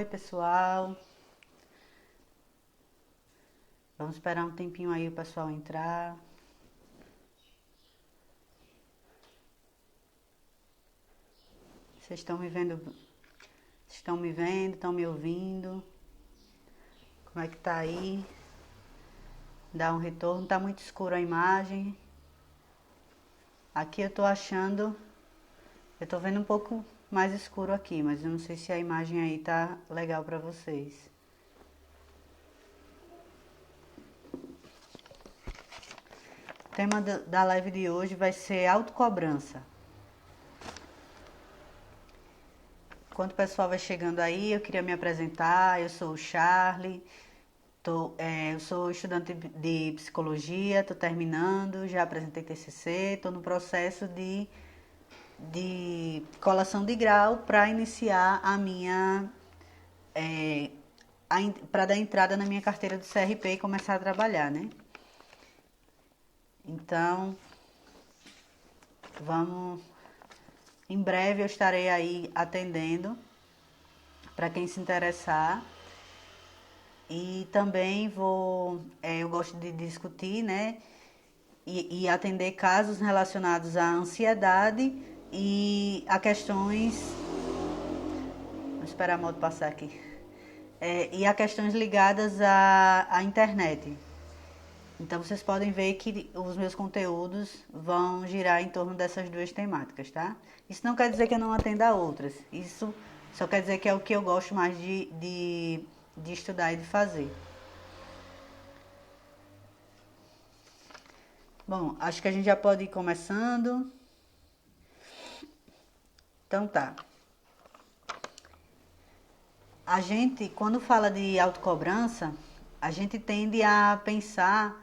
Oi, pessoal. Vamos esperar um tempinho aí o pessoal entrar. Vocês estão me vendo? Vocês estão me vendo? Estão me ouvindo? Como é que tá aí? Dá um retorno. Tá muito escuro a imagem. Aqui eu tô achando... Eu tô vendo um pouco mais escuro aqui, mas eu não sei se a imagem aí tá legal pra vocês. O tema da live de hoje vai ser autocobrança. Enquanto o pessoal vai chegando aí, eu queria me apresentar. Eu sou o Charlie, eu sou estudante de psicologia, estou terminando, já apresentei TCC, estou no processo de colação de grau para iniciar a minha... para dar entrada na minha carteira do CRP e começar a trabalhar, né? Então, vamos... Em breve eu estarei aí atendendo para quem se interessar. E também eu gosto de discutir, né? E atender casos relacionados à ansiedade e a questões... Vou esperar a moto passar aqui. E a questões ligadas à internet. Então vocês podem ver que os meus conteúdos vão girar em torno dessas duas temáticas, tá? Isso não quer dizer que eu não atenda a outras. Isso só quer dizer que é o que eu gosto mais de estudar e de fazer. Bom, acho que a gente já pode ir começando. Então tá. A gente, quando fala de autocobrança, a gente tende a pensar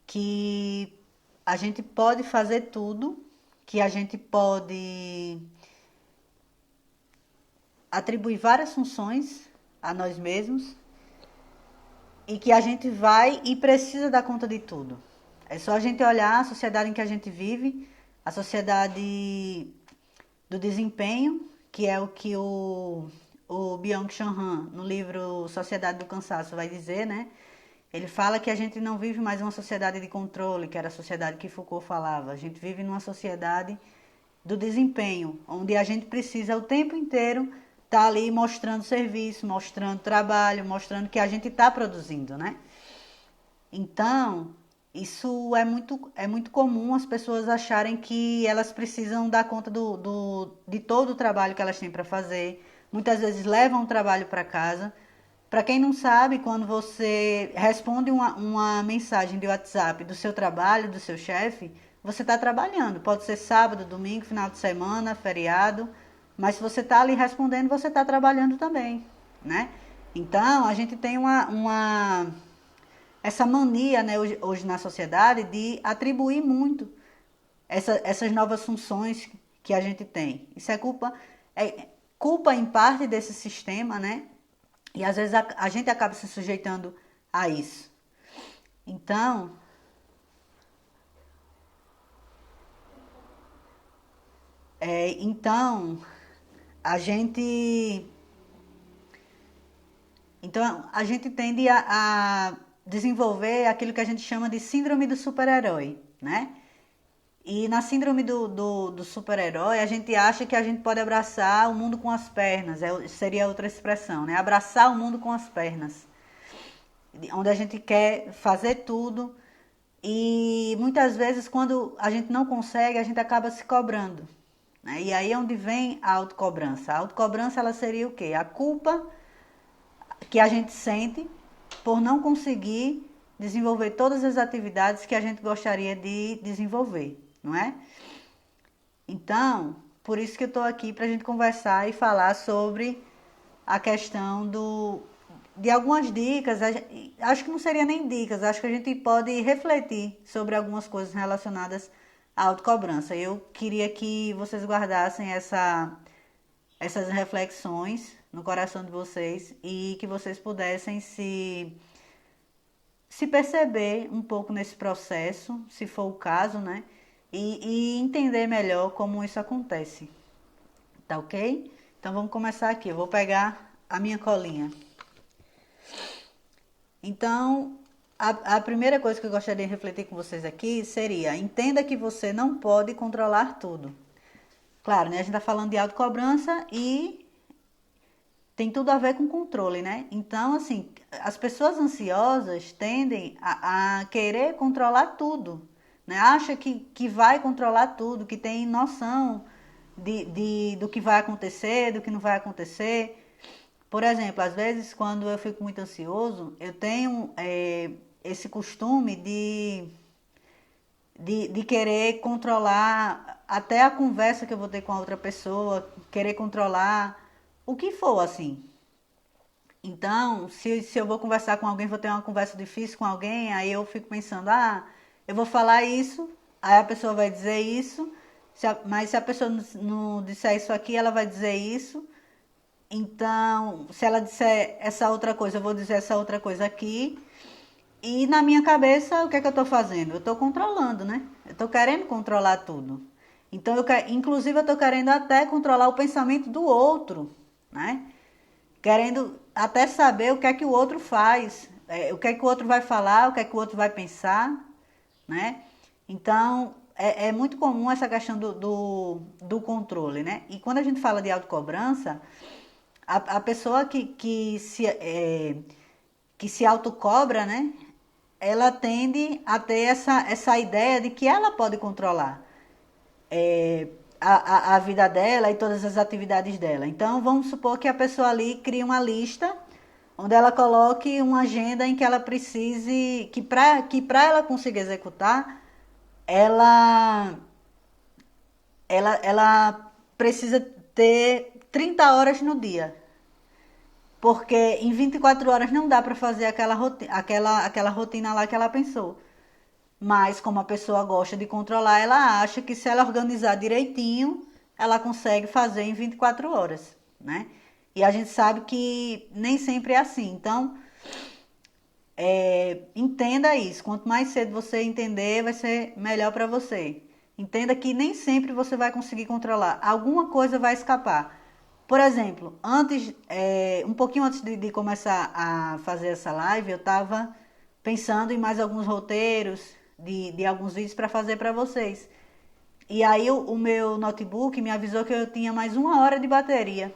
que a gente pode fazer tudo, que a gente pode atribuir várias funções a nós mesmos e que a gente vai e precisa dar conta de tudo. É só a gente olhar a sociedade em que a gente vive, a sociedade do desempenho, que é o que o Byung-Chul Han, no livro Sociedade do Cansaço, vai dizer, né? Ele fala que a gente não vive mais uma sociedade de controle, que era a sociedade que Foucault falava. A gente vive numa sociedade do desempenho, onde a gente precisa o tempo inteiro estar ali mostrando serviço, mostrando trabalho, mostrando que a gente está produzindo, né? Então, isso é muito comum as pessoas acharem que elas precisam dar conta de todo o trabalho que elas têm para fazer. Muitas vezes levam o trabalho para casa. Para quem não sabe, quando você responde uma mensagem de WhatsApp do seu trabalho, do seu chefe, você está trabalhando. Pode ser sábado, domingo, final de semana, feriado. Mas se você está ali respondendo, você está trabalhando também, né? Então, a gente tem essa mania, né, hoje na sociedade de atribuir muito essas novas funções que a gente tem. Isso é culpa em parte desse sistema, né? E às vezes a gente acaba se sujeitando a isso. Então, então a gente, a gente tende a desenvolver aquilo que a gente chama de síndrome do super-herói, né? E na síndrome do super-herói, a gente acha que a gente pode abraçar o mundo com as pernas, seria outra expressão, né? Abraçar o mundo com as pernas. Onde a gente quer fazer tudo e muitas vezes quando a gente não consegue, a gente acaba se cobrando, né? E aí é onde vem a autocobrança. A autocobrança, ela seria o quê? A culpa que a gente sente por não conseguir desenvolver todas as atividades que a gente gostaria de desenvolver, não é? Então, por isso que eu estou aqui para a gente conversar e falar sobre a questão de algumas dicas. Acho que não seria nem dicas, acho que a gente pode refletir sobre algumas coisas relacionadas à autocobrança. Eu queria que vocês guardassem essas reflexões no coração de vocês e que vocês pudessem se perceber um pouco nesse processo, se for o caso, né? E entender melhor como isso acontece. Tá ok? Então vamos começar aqui. Eu vou pegar a minha colinha. Então, a primeira coisa que eu gostaria de refletir com vocês aqui seria: entenda que você não pode controlar tudo. Claro, né? A gente está falando de autocobrança e tem tudo a ver com controle, né? Então, assim, as pessoas ansiosas tendem a querer controlar tudo, né? Acha que vai controlar tudo, que tem noção do que vai acontecer, do que não vai acontecer. Por exemplo, às vezes, quando eu fico muito ansioso, eu tenho esse costume de querer controlar até a conversa que eu vou ter com a outra pessoa, querer controlar o que for, assim. Então, se eu vou conversar com alguém, vou ter uma conversa difícil com alguém, aí eu fico pensando, eu vou falar isso, aí a pessoa vai dizer isso, mas se a pessoa não disser isso aqui, ela vai dizer isso. Então, se ela disser essa outra coisa, eu vou dizer essa outra coisa aqui. E na minha cabeça, o que é que eu estou fazendo? Eu estou controlando, né? Eu estou querendo controlar tudo. Então, inclusive, eu estou querendo até controlar o pensamento do outro, né? Querendo até saber o que é que o outro faz, o que é que o outro vai falar, o que é que o outro vai pensar, né? Então, é muito comum essa questão do controle, né? E quando a gente fala de autocobrança, a pessoa que se autocobra, né? Ela tende a ter essa ideia de que ela pode controlar a vida dela e todas as atividades dela. Então, vamos supor que a pessoa ali cria uma lista onde ela coloque uma agenda em que ela precise, que para ela conseguir executar, ela, ela precisa ter 30 horas no dia. Porque em 24 horas não dá para fazer aquela rotina lá que ela pensou. Mas como a pessoa gosta de controlar, ela acha que se ela organizar direitinho, ela consegue fazer em 24 horas, né? E a gente sabe que nem sempre é assim. Então, entenda isso. Quanto mais cedo você entender, vai ser melhor para você. Entenda que nem sempre você vai conseguir controlar. Alguma coisa vai escapar. Por exemplo, um pouquinho antes de começar a fazer essa live, eu estava pensando em mais alguns roteiros de alguns vídeos para fazer para vocês. E aí o meu notebook me avisou que eu tinha mais 1 hora de bateria.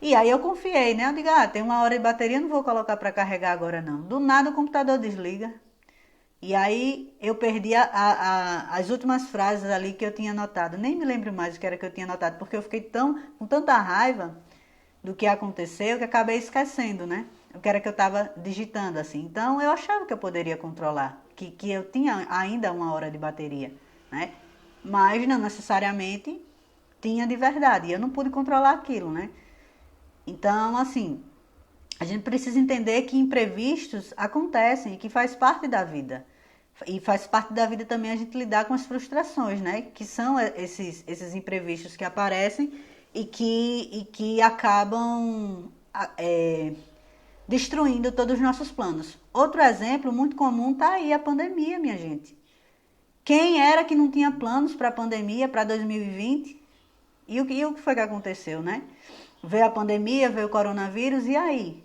E aí eu confiei, né? Eu digo, tem 1 hora de bateria, não vou colocar para carregar agora não. Do nada o computador desliga. E aí eu perdi as últimas frases ali que eu tinha anotado. Nem me lembro mais o que era que eu tinha anotado, porque eu fiquei com tanta raiva do que aconteceu que acabei esquecendo, né? O que era que eu estava digitando assim. Então eu achava que eu poderia controlar, que eu tinha ainda 1 hora de bateria, né? Mas não necessariamente tinha de verdade. E eu não pude controlar aquilo, né? Então, assim, a gente precisa entender que imprevistos acontecem e que faz parte da vida. E faz parte da vida também a gente lidar com as frustrações, né? Que são esses imprevistos que aparecem e que acabam destruindo todos os nossos planos. Outro exemplo muito comum está aí a pandemia, minha gente. Quem era que não tinha planos para a pandemia, para 2020? E o que foi que aconteceu, né? Veio a pandemia, veio o coronavírus, e aí?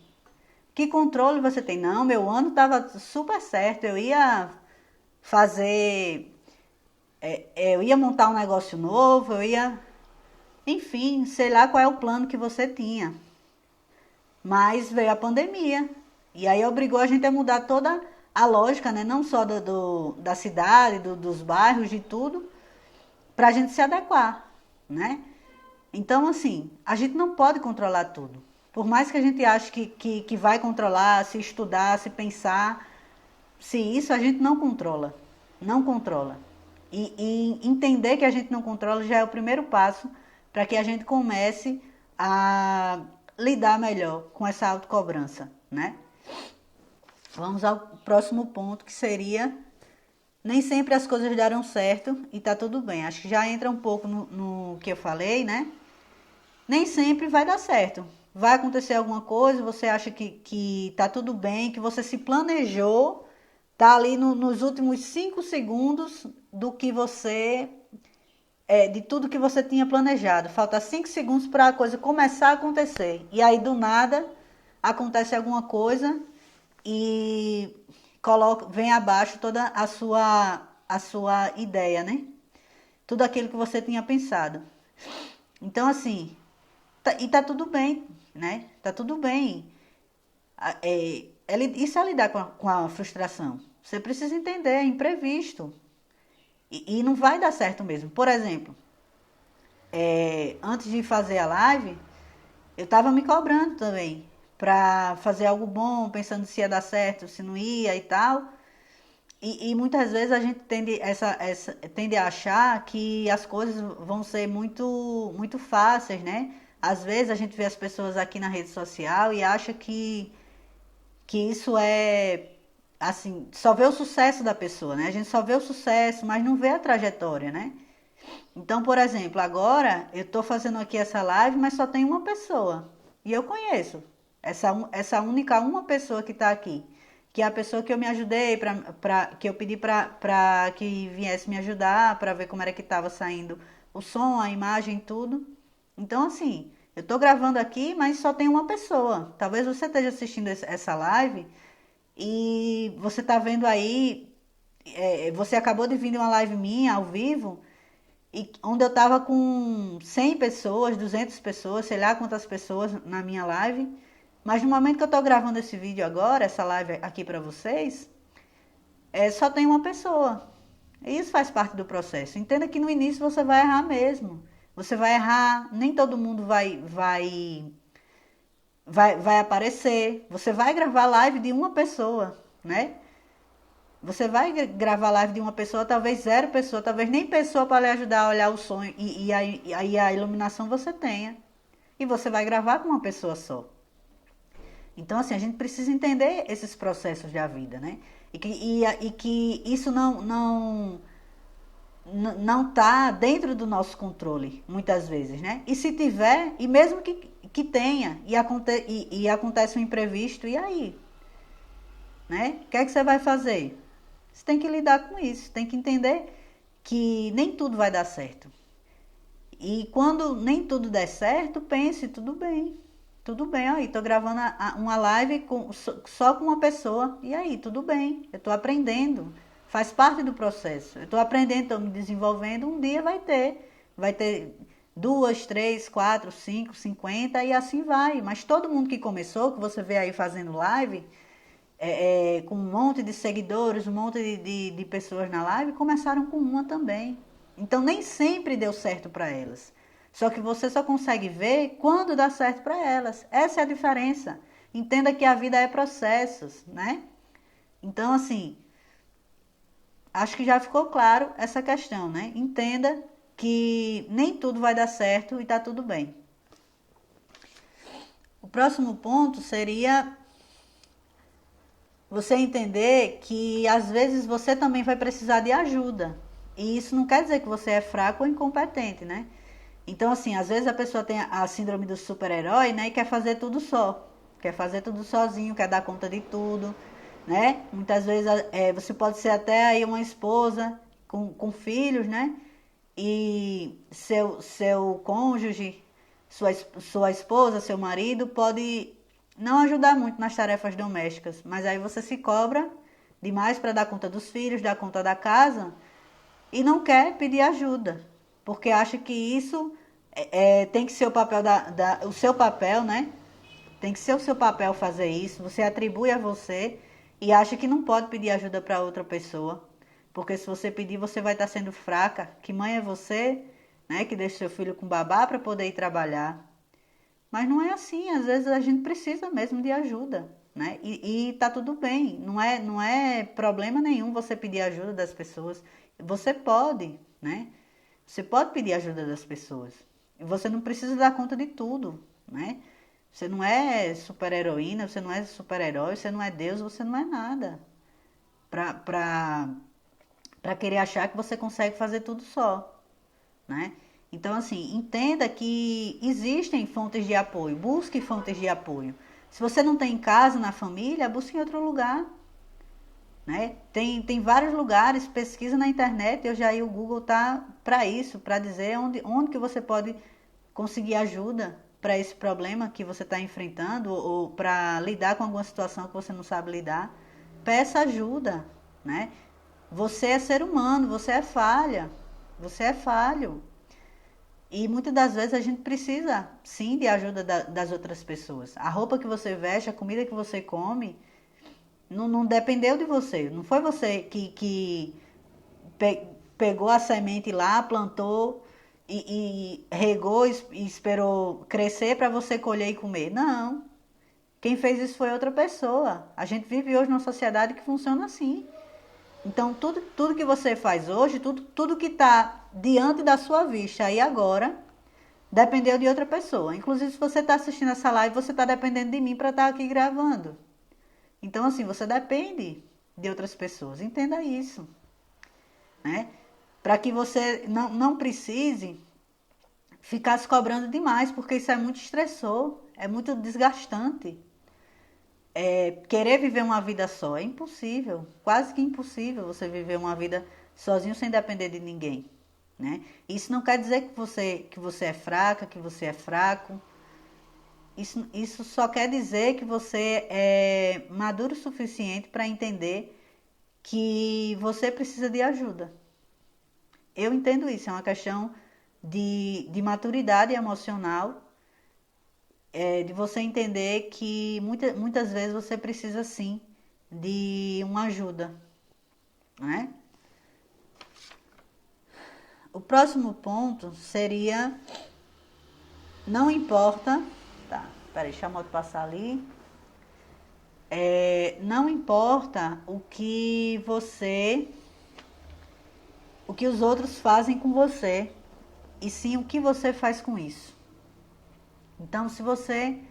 Que controle você tem? Não, meu ano estava super certo, eu ia fazer, eu ia montar um negócio novo, enfim, sei lá qual é o plano que você tinha. Mas veio a pandemia, e aí obrigou a gente a mudar toda a lógica, né? Não só da cidade, dos bairros, de tudo, para a gente se adequar, né? Então, assim, a gente não pode controlar tudo. Por mais que a gente ache que vai controlar, se estudar, se pensar, se isso a gente não controla. Não controla. E entender que a gente não controla já é o primeiro passo para que a gente comece a lidar melhor com essa autocobrança, né? Vamos ao próximo ponto, que seria: nem sempre as coisas darão certo e tá tudo bem. Acho que já entra um pouco no que eu falei, né? Nem sempre vai dar certo. Vai acontecer alguma coisa, você acha que tá tudo bem, que você se planejou, tá ali nos últimos 5 segundos do que você de tudo que você tinha planejado. Falta 5 segundos para a coisa começar a acontecer. E aí, do nada, acontece alguma coisa e vem abaixo toda a sua ideia, né? Tudo aquilo que você tinha pensado. Então, assim, tá tudo bem, né? Tá tudo bem. Isso é lidar com a frustração. Você precisa entender, é imprevisto. E não vai dar certo mesmo. Por exemplo, antes de fazer a live, eu estava me cobrando também para fazer algo bom, pensando se ia dar certo, se não ia e tal. E muitas vezes a gente tende a achar que as coisas vão ser muito, muito fáceis, né? Às vezes a gente vê as pessoas aqui na rede social e acha que isso é, assim, só vê o sucesso da pessoa, né? A gente só vê o sucesso, mas não vê a trajetória, né? Então, por exemplo, agora eu estou fazendo aqui essa live, mas só tem uma pessoa. E eu conheço essa única uma pessoa que está aqui. Que é a pessoa que eu me ajudei, que eu pedi para que viesse me ajudar, para ver como era que estava saindo o som, a imagem, tudo. Então, assim, eu estou gravando aqui, mas só tem uma pessoa. Talvez você esteja assistindo essa live e você está vendo aí, você acabou de vir de uma live minha ao vivo, onde eu tava com 100 pessoas, 200 pessoas, sei lá quantas pessoas na minha live. Mas no momento que eu tô gravando esse vídeo agora, essa live aqui pra vocês, só tem uma pessoa. E isso faz parte do processo. Entenda que no início você vai errar mesmo. Você vai errar, nem todo mundo vai aparecer. Você vai gravar live de uma pessoa, né? Você vai gravar live de uma pessoa, talvez 0 pessoa, talvez nem pessoa para lhe ajudar a olhar o sonho e a iluminação você tenha. E você vai gravar com uma pessoa só. Então, assim, a gente precisa entender esses processos da vida, né? E que isso não tá dentro do nosso controle, muitas vezes, né? E se tiver, e mesmo que tenha, e acontece um imprevisto, e aí? Né? O que é que você vai fazer? Você tem que lidar com isso, tem que entender que nem tudo vai dar certo. E quando nem tudo der certo, pense, tudo bem. Tudo bem, aí, tô gravando uma live só com uma pessoa. E aí, tudo bem, eu tô aprendendo. Faz parte do processo. Eu tô aprendendo, tô me desenvolvendo. Um dia vai ter 2, 3, 4, 5, 50 e assim vai. Mas todo mundo que começou, que você vê aí fazendo live, com um monte de seguidores, um monte de pessoas na live, começaram com uma também. Então nem sempre deu certo para elas. Só que você só consegue ver quando dá certo para elas. Essa é a diferença. Entenda que a vida é processos, né? Então, assim, acho que já ficou claro essa questão, né? Entenda que nem tudo vai dar certo e tá tudo bem. O próximo ponto seria você entender que às vezes você também vai precisar de ajuda. E isso não quer dizer que você é fraco ou incompetente, né? Então, assim, às vezes a pessoa tem a síndrome do super-herói, né? E quer fazer tudo só. Quer fazer tudo sozinho, quer dar conta de tudo, né? Muitas vezes você pode ser até aí uma esposa com filhos, né? E seu cônjuge, sua esposa, seu marido pode não ajudar muito nas tarefas domésticas, mas aí você se cobra demais para dar conta dos filhos, dar conta da casa e não quer pedir ajuda, porque acha que isso tem que ser o papel o seu papel, né? Tem que ser o seu papel fazer isso. Você atribui a você e acha que não pode pedir ajuda para outra pessoa, porque se você pedir, você vai estar sendo fraca. Que mãe é você, né? Que deixa seu filho com babá para poder ir trabalhar. Mas não é assim. Às vezes a gente precisa mesmo de ajuda, né? E tá tudo bem. Não é problema nenhum você pedir ajuda das pessoas. Você pode, né? Você pode pedir ajuda das pessoas. E você não precisa dar conta de tudo, né? Você não é super-heroína, você não é super-herói, você não é Deus, você não é nada. Pra querer achar que você consegue fazer tudo só, né? Então, assim, entenda que existem fontes de apoio. Busque fontes de apoio. Se você não tem em casa, na família, busque em outro lugar. né? Tem vários lugares, pesquisa na internet, hoje aí o Google tá para isso, para dizer onde que você pode conseguir ajuda para esse problema que você está enfrentando ou para lidar com alguma situação que você não sabe lidar. Peça ajuda, né? Você é ser humano, você é falha, você é falho. E muitas das vezes a gente precisa, sim, de ajuda das outras pessoas. A roupa que você veste, a comida que você come, não dependeu de você. Não foi você que pegou a semente lá, plantou e regou e esperou crescer para você colher e comer. Não. Quem fez isso foi outra pessoa. A gente vive hoje numa sociedade que funciona assim. Então, tudo que você faz hoje, tudo que está diante da sua vista aí agora, dependeu de outra pessoa. Inclusive, se você está assistindo essa live, você está dependendo de mim para estar aqui gravando. Então, assim, você depende de outras pessoas. Entenda isso, né? Para que você não precise ficar se cobrando demais, porque isso é muito estressor, é muito desgastante. Querer viver uma vida só é impossível, quase que impossível você viver uma vida sozinho sem depender de ninguém, né? Isso não quer dizer que você é fraca, que você é fraco. Isso só quer dizer que você é maduro o suficiente para entender que você precisa de ajuda. Eu entendo isso, é uma questão de maturidade emocional, de você entender que muitas vezes você precisa sim de uma ajuda, né? O próximo ponto seria, não importa, tá, peraí, deixa a moto passar ali. Não importa o que os outros fazem com você, e sim o que você faz com isso. Então, se você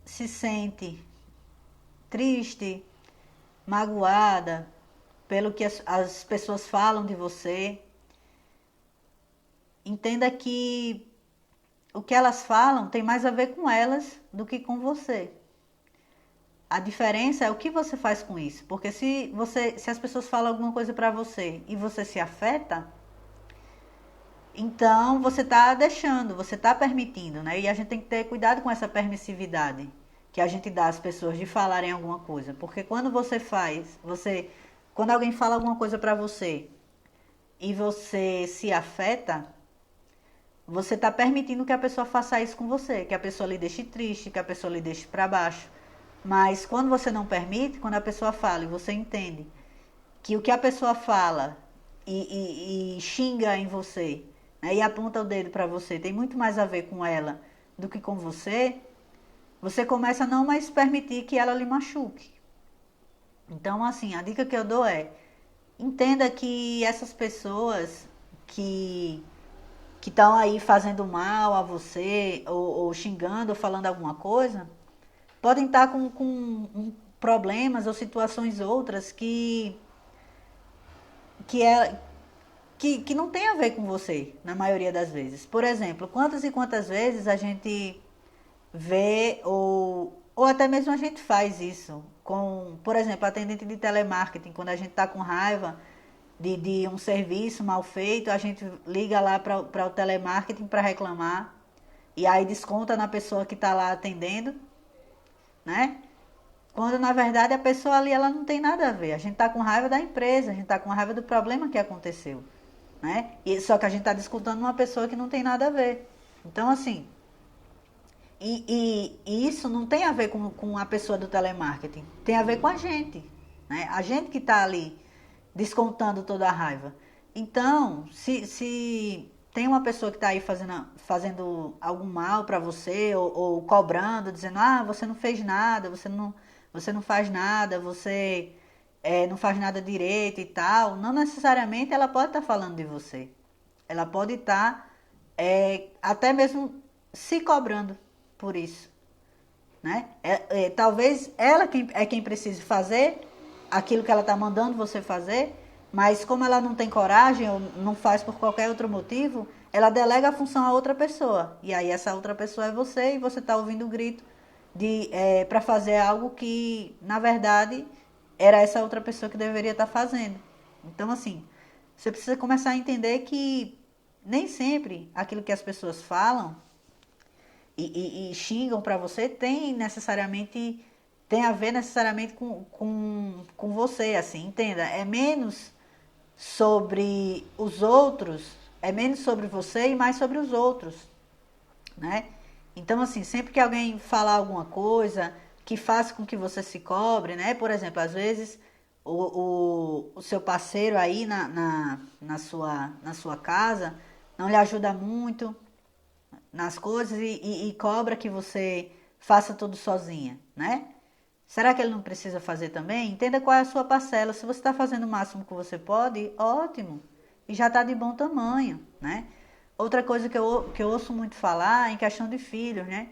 se sente triste, magoada pelo que as pessoas falam de você, entenda que o que elas falam tem mais a ver com elas do que com você. A diferença é o que você faz com isso. Porque se as pessoas falam alguma coisa pra você e você se afeta, então você tá deixando, você tá permitindo, né? E a gente tem que ter cuidado com essa permissividade que a gente dá às pessoas de falarem alguma coisa. Porque quando quando alguém fala alguma coisa pra você e você se afeta, você tá permitindo que a pessoa faça isso com você, que a pessoa lhe deixe triste, que a pessoa lhe deixe pra baixo. Mas quando você não permite, quando a pessoa fala e você entende que o que a pessoa fala e xinga em você, né, e aponta o dedo para você, tem muito mais a ver com ela do que com você, você começa a não mais permitir que ela lhe machuque. Então, assim, a dica que eu dou é, entenda que essas pessoas que estão aí fazendo mal a você, ou xingando, ou falando alguma coisa, podem estar com problemas ou situações outras que, é, que não tem a ver com você, na maioria das vezes. Por exemplo, quantas e quantas vezes a gente vê ou até mesmo a gente faz isso com, por exemplo, atendente de telemarketing, quando a gente está com raiva de um serviço mal feito, a gente liga lá para o telemarketing para reclamar e aí desconta na pessoa que está lá atendendo, né? Quando na verdade a pessoa ali ela não tem nada a ver. A gente está com raiva da empresa, a gente está com raiva do problema que aconteceu, né? Só que a gente está discutindo uma pessoa que não tem nada a ver. Então assim, e isso não tem a ver com a pessoa do telemarketing, tem a ver com a gente, né? A gente que está ali descontando toda a raiva. Então, se tem uma pessoa que está aí fazendo algum mal para você, ou cobrando, dizendo, você não fez nada, você não faz nada, você não faz nada direito e tal, não necessariamente ela pode estar falando de você. Ela pode estar até mesmo se cobrando por isso, né? Talvez ela é quem precise fazer aquilo que ela está mandando você fazer, mas como ela não tem coragem ou não faz por qualquer outro motivo, ela delega a função a outra pessoa. E aí essa outra pessoa é você e você está ouvindo o grito para fazer algo que, na verdade, era essa outra pessoa que deveria estar fazendo. Então, assim, você precisa começar a entender que nem sempre aquilo que as pessoas falam e xingam para você tem a ver necessariamente com você, assim, entenda. É menos sobre os outros, é menos sobre você e mais sobre os outros, né? Então, assim, sempre que alguém falar alguma coisa que faça com que você se cobre, né? Por exemplo, às vezes o seu parceiro aí na sua casa não lhe ajuda muito nas coisas e cobra que você faça tudo sozinha, né? Será que ele não precisa fazer também? Entenda qual é a sua parcela. Se você está fazendo o máximo que você pode, ótimo. E já está de bom tamanho, né? Outra coisa que eu ouço muito falar é em questão de filhos, né?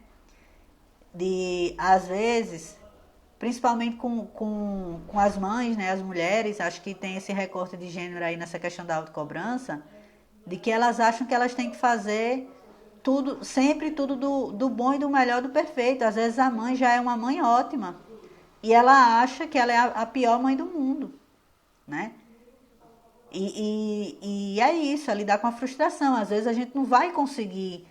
Às vezes, principalmente com as mães, né? As mulheres, acho que tem esse recorte de gênero aí nessa questão da autocobrança, de que elas acham que elas têm que fazer tudo, sempre tudo do bom e do melhor do perfeito. Às vezes a mãe já é uma mãe ótima e ela acha que ela é a pior mãe do mundo, né? E é isso, é lidar com a frustração. Às vezes a gente não vai conseguir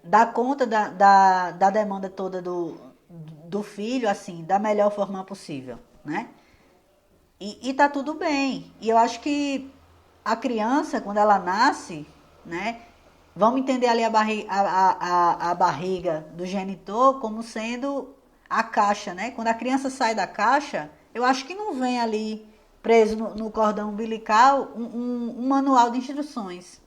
dar conta da demanda toda do filho, assim, da melhor forma possível, né? E tá tudo bem. E eu acho que a criança, quando ela nasce, né? Vamos entender ali a barriga do genitor como sendo a caixa, né? Quando a criança sai da caixa, eu acho que não vem ali preso no cordão umbilical um manual de instruções.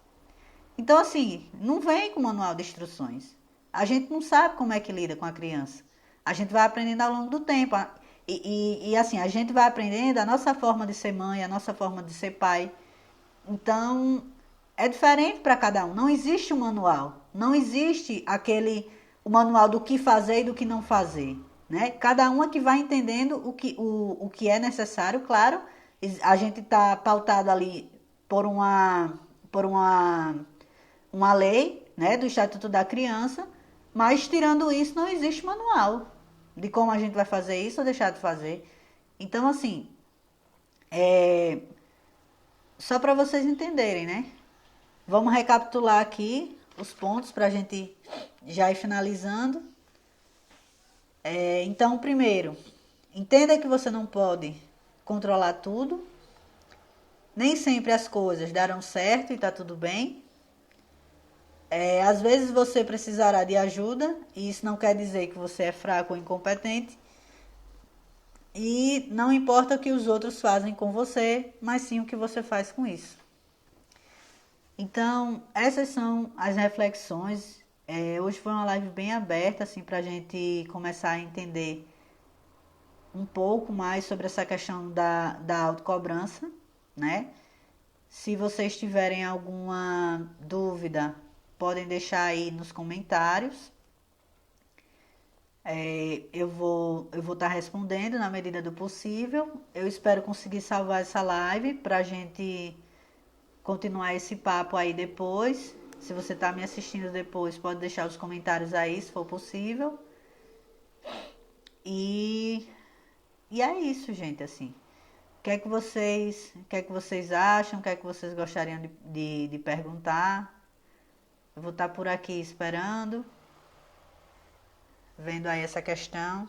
Então, assim, não vem com manual de instruções. A gente não sabe como é que lida com a criança. A gente vai aprendendo ao longo do tempo. Assim, a gente vai aprendendo a nossa forma de ser mãe, a nossa forma de ser pai. Então, é diferente para cada um. Não existe um manual. Não existe o manual do que fazer e do que não fazer. Né? Cada um é que vai entendendo o que é necessário, claro. A gente está pautado ali por uma lei, né, do Estatuto da Criança, mas tirando isso não existe manual de como a gente vai fazer isso ou deixar de fazer. Então, assim, só para vocês entenderem, né? Vamos recapitular aqui os pontos para a gente já ir finalizando. Então, primeiro, entenda que você não pode controlar tudo. Nem sempre as coisas darão certo e tá tudo bem. Às vezes você precisará de ajuda, e isso não quer dizer que você é fraco ou incompetente. E não importa o que os outros fazem com você, mas sim o que você faz com isso. Então, essas são as reflexões. Hoje foi uma live bem aberta, assim, para a gente começar a entender um pouco mais sobre essa questão da autocobrança, né? Se vocês tiverem alguma dúvida, podem deixar aí nos comentários. Eu vou estar respondendo na medida do possível. Eu espero conseguir salvar essa live para a gente continuar esse papo aí depois. Se você está me assistindo depois, pode deixar os comentários aí, se for possível. E é isso, gente, assim. O que é que vocês acham? O que é que vocês gostariam de perguntar? Eu vou estar por aqui esperando, vendo aí essa questão.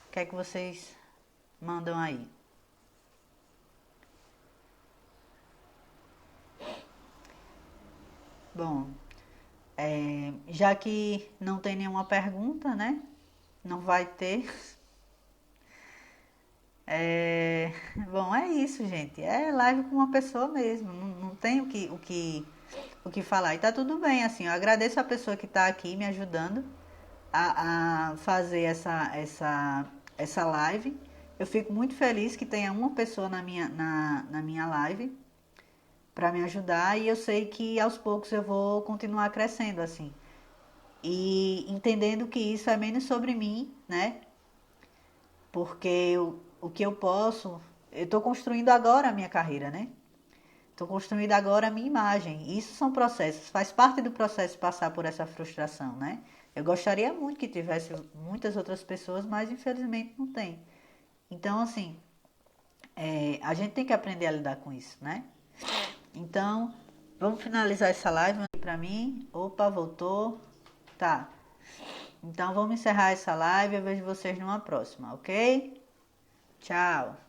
O que é que vocês mandam aí? Bom, já que não tem nenhuma pergunta, né? Não vai ter. Bom, é isso, gente. É live com uma pessoa mesmo. Não tem o que falar. E tá tudo bem, assim. Eu agradeço a pessoa que tá aqui me ajudando a fazer essa live. Eu fico muito feliz que tenha uma pessoa na minha live para me ajudar. E eu sei que aos poucos eu vou continuar crescendo, assim. E entendendo que isso é menos sobre mim, né? Porque o que eu posso, eu estou construindo agora a minha carreira, né? Estou construindo agora a minha imagem. Isso são processos, faz parte do processo passar por essa frustração, né? Eu gostaria muito que tivesse muitas outras pessoas, mas infelizmente não tem. Então, assim, a gente tem que aprender a lidar com isso, né? Então, vamos finalizar essa live para mim. Opa, voltou. Tá. Então, vamos encerrar essa live. Eu vejo vocês numa próxima, ok? Tchau.